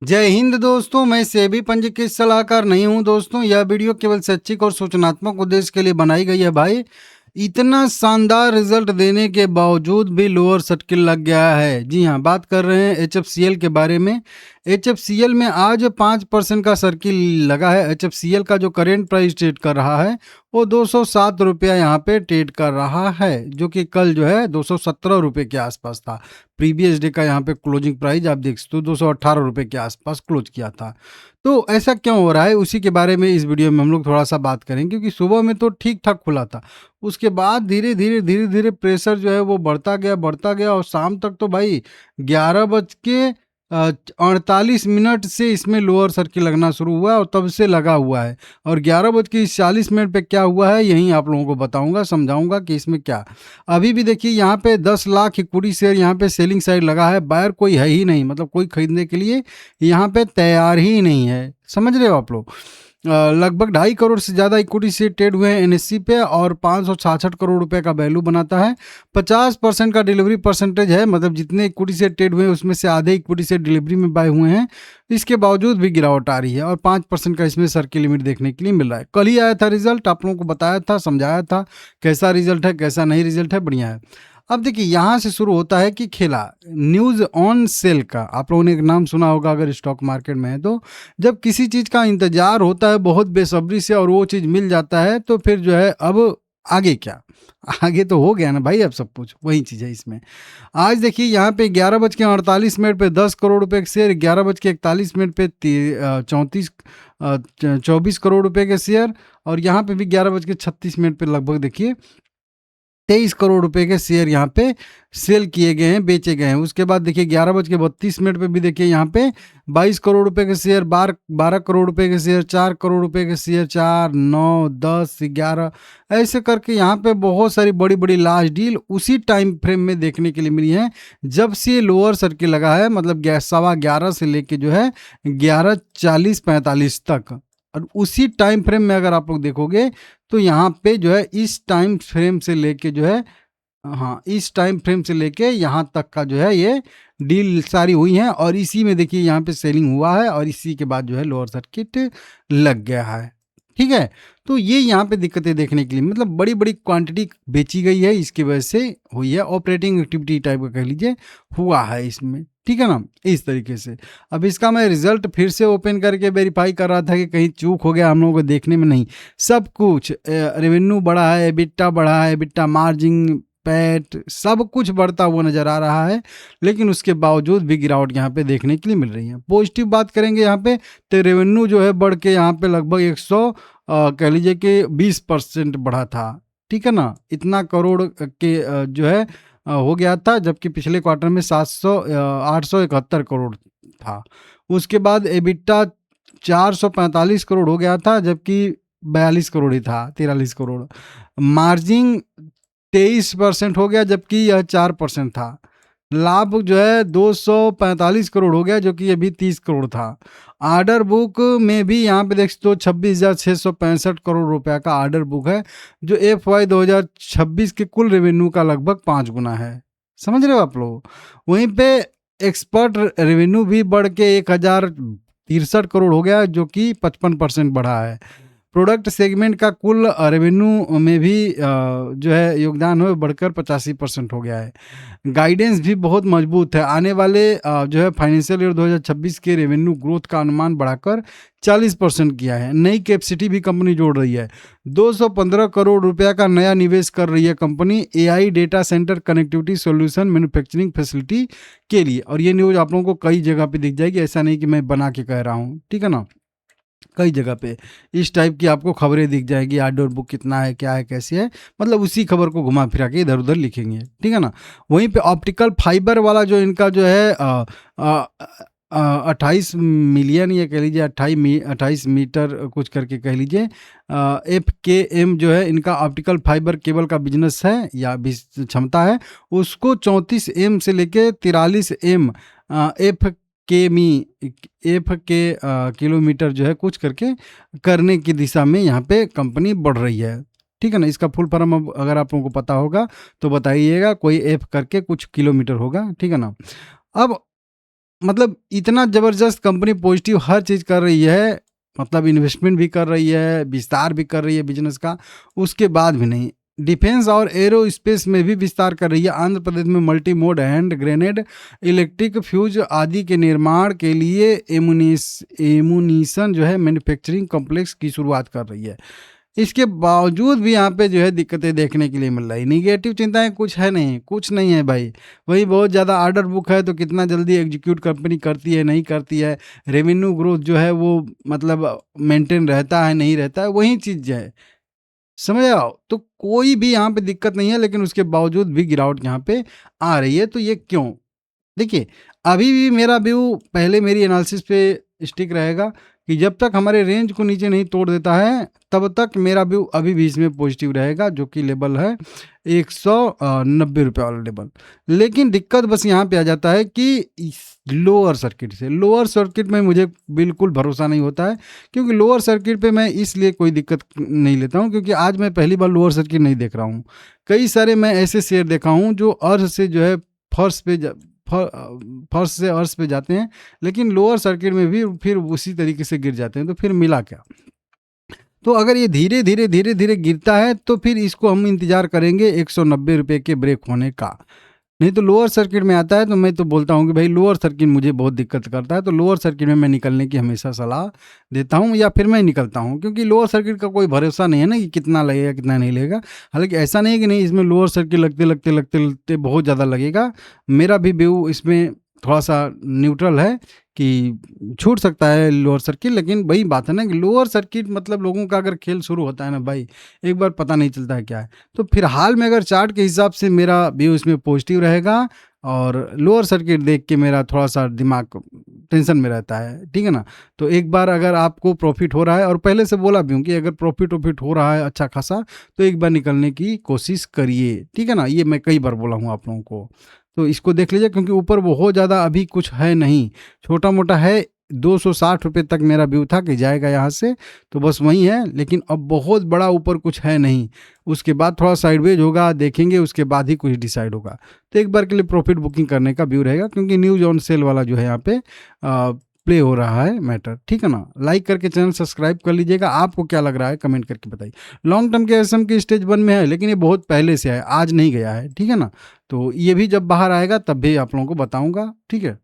जय हिंद दोस्तों, मैं सेबी पंजीकृत सलाहकार नहीं हूं दोस्तों। यह वीडियो केवल शैक्षिक और सूचनात्मक उद्देश्य के लिए बनाई गई है भाई। इतना शानदार रिजल्ट देने के बावजूद भी लोअर सर्किल लग गया है। जी हाँ, बात कर रहे हैं एचएफसीएल के बारे में। एचएफसीएल में आज 5% का सर्किल लगा है। एचएफसीएल का जो करेंट प्राइस ट्रेड कर रहा है वो 207 रुपया यहाँ पे ट्रेड कर रहा है, जो कि कल जो है 217 रुपये के आसपास था। प्रीवियस डे का यहाँ पे क्लोजिंग प्राइस आप देख सकते हो 218 रुपये के आसपास क्लोज किया था। तो ऐसा क्यों हो रहा है, उसी के बारे में इस वीडियो में हम लोग थोड़ा सा बात करेंगे। क्योंकि सुबह में तो ठीक ठाक खुला था, उसके बाद धीरे धीरे प्रेशर जो है वो बढ़ता गया और शाम तक तो भाई 11:48 से इसमें लोअर सर्किल लगना शुरू हुआ और तब से लगा हुआ है। और 11:40 पे क्या हुआ है यही आप लोगों को बताऊंगा, समझाऊंगा कि इसमें क्या। अभी भी देखिए यहाँ पे 10 लाख इक्विटी शेयर यहाँ पे सेलिंग साइड लगा है। बायर कोई है ही नहीं, मतलब कोई खरीदने के लिए यहाँ पे तैयार ही नहीं है। समझ रहे हो आप लोग। लगभग 2.5 करोड़ से ज़्यादा इक्विटी शेयर ट्रेड हुए हैं एनएससी पे और 566 करोड़ रुपए का वैल्यू बनाता है। 50% का डिलीवरी परसेंटेज है, मतलब जितने इक्विटी शेयर ट्रेड हुए हैं उसमें से आधे इक्विटी शेयर डिलीवरी में बाय हुए हैं। इसके बावजूद भी गिरावट आ रही है और 5% का इसमें सर्किल लिमिट देखने के लिए मिल रहा है। कल ही आया था रिजल्ट, आप लोगों को बताया था, समझाया था कैसा रिजल्ट है कैसा नहीं रिजल्ट है, बढ़िया है। अब देखिए यहाँ से शुरू होता है कि खेला न्यूज़ ऑन सेल का। आप लोगों ने एक नाम सुना होगा अगर स्टॉक मार्केट में है तो। जब किसी चीज़ का इंतजार होता है बहुत बेसब्री से और वो चीज़ मिल जाता है तो फिर जो है अब आगे क्या, आगे तो हो गया ना भाई, अब सब कुछ वही चीज़ है इसमें। आज देखिए यहाँ पे 11:48 पे 10 करोड़ रुपए के शेयर, 11:41 पे 24 करोड़ रुपए के शेयर, और यहाँ पे भी 11:36 पे लगभग देखिए 23 करोड़ रुपए के शेयर यहाँ पे सेल किए गए हैं, बेचे गए हैं। उसके बाद देखिए 11:32 पे भी देखिए यहाँ पे 22 करोड़ रुपए के शेयर, 12 करोड़ रुपए के शेयर, 4 करोड़ रुपए के शेयर, 4, 9, 10, 11 ऐसे करके यहाँ पे बहुत सारी बड़ी बड़ी लार्ज डील उसी टाइम फ्रेम में देखने के लिए मिली है जब से लोअर सर्किल लगा है। मतलब 11:15 से लेके जो है 11:40-45 तक, और उसी टाइम फ्रेम में अगर आप लोग देखोगे तो यहाँ पे जो है इस टाइम फ्रेम से लेके जो है, हाँ, इस टाइम फ्रेम से लेके यहाँ तक का जो है ये डील सारी हुई हैं और इसी में देखिए यहाँ पे सेलिंग हुआ है और इसी के बाद जो है लोअर सर्किट लग गया है। ठीक है, तो ये यहाँ पे दिक्कतें देखने के लिए, मतलब बड़ी बड़ी क्वांटिटी बेची गई है, इसकी वजह से हुई है। ऑपरेटिंग एक्टिविटी टाइप का कह लीजिए हुआ है इसमें, ठीक है ना, इस तरीके से। अब इसका मैं रिजल्ट फिर से ओपन करके वेरीफाई कर रहा था कि कहीं चूक हो गया हम लोगों को देखने में। नहीं, सब कुछ रेवेन्यू बढ़ा है, एबिटा बढ़ा है, एबिटा मार्जिन, पैट सब कुछ बढ़ता हुआ नजर आ रहा है। लेकिन उसके बावजूद भी गिरावट यहाँ पे देखने के लिए मिल रही है। पॉजिटिव बात करेंगे यहाँ पे तो रेवेन्यू जो है बढ़ के यहाँ पे लगभग 100 कह लीजिए कि 20% बढ़ा था। ठीक है ना, इतना करोड़ के जो है हो गया था, जबकि पिछले क्वार्टर में 871 करोड़ था। उसके बाद एबिटा 445 करोड़ हो गया था, जबकि 42 करोड़ ही था, 43 करोड़। मार्जिन 23% हो गया, जबकि यह 4% था। लाभ जो है 245 करोड़ हो गया, जो कि अभी 30 करोड़ था। आर्डर बुक में भी यहाँ पे देख सकते हो 26,665 करोड़ रुपया का आर्डर बुक है, जो FY 2026 के कुल रेवेन्यू का लगभग 5 गुना है। समझ रहे हो आप लोग। वहीं पे एक्सपर्ट रेवेन्यू भी बढ़ के 1,063 करोड़ हो गया, जो कि 55% बढ़ा है। प्रोडक्ट सेगमेंट का कुल रेवेन्यू में भी जो है योगदान हो बढ़कर 85% हो गया है। गाइडेंस भी बहुत मजबूत है। आने वाले जो है फाइनेंशियल ईयर 2026 के रेवेन्यू ग्रोथ का अनुमान बढ़ाकर 40% किया है। नई कैपेसिटी भी कंपनी जोड़ रही है। 215 करोड़ रुपया का नया निवेश कर रही है company AI data centre connectivity solution manufacturing facility के लिए। और ये न्यूज़ आप लोगों को कई जगह पे दिख जाएगी, ऐसा नहीं कि मैं बना के कह रहा हूँ, ठीक है ना। कई जगह पे इस टाइप की आपको खबरें दिख जाएगी, आर्डर बुक कितना है, क्या है, कैसी है, मतलब उसी खबर को घुमा फिरा के इधर उधर लिखेंगे, ठीक है ना। वहीं पे ऑप्टिकल फाइबर वाला जो इनका जो है 28 मिलियन, ये कह लीजिए 28 मीटर कुछ करके कह लीजिए FKM जो है इनका ऑप्टिकल फाइबर केबल का बिजनेस है या भी क्षमता है, उसको 34M से लेके 43M FK किलोमीटर जो है कुछ करके करने की दिशा में यहाँ पे कंपनी बढ़ रही है, ठीक है ना। इसका फुल फॉर्म अब अगर आप लोगों को पता होगा तो बताइएगा, कोई F करके कुछ किलोमीटर होगा, ठीक है ना। अब मतलब इतना ज़बरदस्त कंपनी पॉजिटिव हर चीज़ कर रही है, मतलब इन्वेस्टमेंट भी कर रही है, विस्तार भी कर रही है बिजनेस का, उसके बाद भी नहीं। डिफेंस और एरोस्पेस में भी विस्तार कर रही है। आंध्र प्रदेश में multi mode hand grenade, electric fuse आदि के निर्माण के लिए एमुनीशन जो है मैन्युफैक्चरिंग कॉम्प्लेक्स की शुरुआत कर रही है। इसके बावजूद भी यहाँ पे जो है दिक्कतें देखने के लिए मिल रही। निगेटिव चिंताएं कुछ है नहीं, कुछ नहीं है भाई। वही बहुत ज़्यादा ऑर्डर बुक है तो कितना जल्दी एग्जीक्यूट कंपनी करती है नहीं करती है, रेवेन्यू ग्रोथ जो है वो मतलब मेंटेन रहता है नहीं रहता है, वही चीज़ है। समझ आओ, तो कोई भी यहाँ पे दिक्कत नहीं है, लेकिन उसके बावजूद भी गिरावट यहाँ पे आ रही है। तो ये क्यों? देखिए, अभी भी मेरा व्यू पहले मेरी एनालिसिस पे स्टिक रहेगा कि जब तक हमारे रेंज को नीचे नहीं तोड़ देता है, तब तक मेरा व्यू अभी भी इसमें पॉजिटिव रहेगा, जो कि लेवल है 190 रुपये वाला लेवल। लेकिन दिक्कत बस यहाँ पे आ जाता है कि लोअर सर्किट में मुझे बिल्कुल भरोसा नहीं होता है, क्योंकि लोअर सर्किट पे मैं इसलिए कोई दिक्कत नहीं लेता हूँ, क्योंकि आज मैं पहली बार लोअर सर्किट नहीं देख रहा हूँ। कई सारे मैं ऐसे शेयर देखा हूँ जो अर्थ से जो है फर्श पे फर्श से अर्श पे जाते हैं, लेकिन लोअर सर्किट में भी फिर उसी तरीके से गिर जाते हैं। तो फिर मिला क्या? तो अगर ये धीरे धीरे धीरे धीरे गिरता है तो फिर इसको हम इंतजार करेंगे 190 रुपये के ब्रेक होने का। नहीं तो लोअर सर्किट में आता है तो मैं तो बोलता हूँ कि भाई लोअर सर्किट मुझे बहुत दिक्कत करता है, तो लोअर सर्किट में मैं निकलने की हमेशा सलाह देता हूँ, या फिर मैं निकलता हूँ, क्योंकि लोअर सर्किट का कोई भरोसा नहीं है ना कि कितना लगेगा कितना नहीं लगेगा। हालांकि ऐसा नहीं है कि नहीं, इसमें लोअर सर्किट लगते लगते लगते लगते बहुत ज़्यादा लगेगा। मेरा भी व्यू इसमें थोड़ा सा न्यूट्रल है कि छूट सकता है लोअर सर्किट, लेकिन वही बात है ना कि लोअर सर्किट मतलब लोगों का अगर खेल शुरू होता है ना भाई, एक बार पता नहीं चलता है क्या है। तो फिलहाल में अगर चार्ट के हिसाब से मेरा व्यू इसमें पॉजिटिव रहेगा, और लोअर सर्किट देख के मेरा थोड़ा सा दिमाग टेंशन में रहता है, ठीक है ना। तो एक बार अगर आपको प्रॉफिट हो रहा है, और पहले से बोला भी हूँ कि अगर प्रॉफिट हो रहा है अच्छा खासा, तो एक बार निकलने की कोशिश करिए, ठीक है ना। ये मैं कई बार बोला हूँ आप लोगों को, तो इसको देख लीजिए, क्योंकि ऊपर बहुत ज़्यादा अभी कुछ है नहीं, छोटा मोटा है। 260 रुपये तक मेरा व्यू था कि जाएगा यहाँ से, तो बस वही है, लेकिन अब बहुत बड़ा ऊपर कुछ है नहीं। उसके बाद थोड़ा साइडवेज होगा, देखेंगे, उसके बाद ही कुछ डिसाइड होगा। तो एक बार के लिए प्रॉफिट बुकिंग करने का व्यू रहेगा, क्योंकि न्यूज ऑन सेल वाला जो है यहाँ पे प्ले हो रहा है मैटर, ठीक है ना। लाइक करके चैनल सब्सक्राइब कर लीजिएगा। आपको क्या लग रहा है कमेंट करके बताइए। लॉन्ग टर्म के एसएम की स्टेज 1 में है, लेकिन ये बहुत पहले से है, आज नहीं गया है, ठीक है ना। तो ये भी जब बाहर आएगा तब भी आप लोगों को बताऊंगा, ठीक है।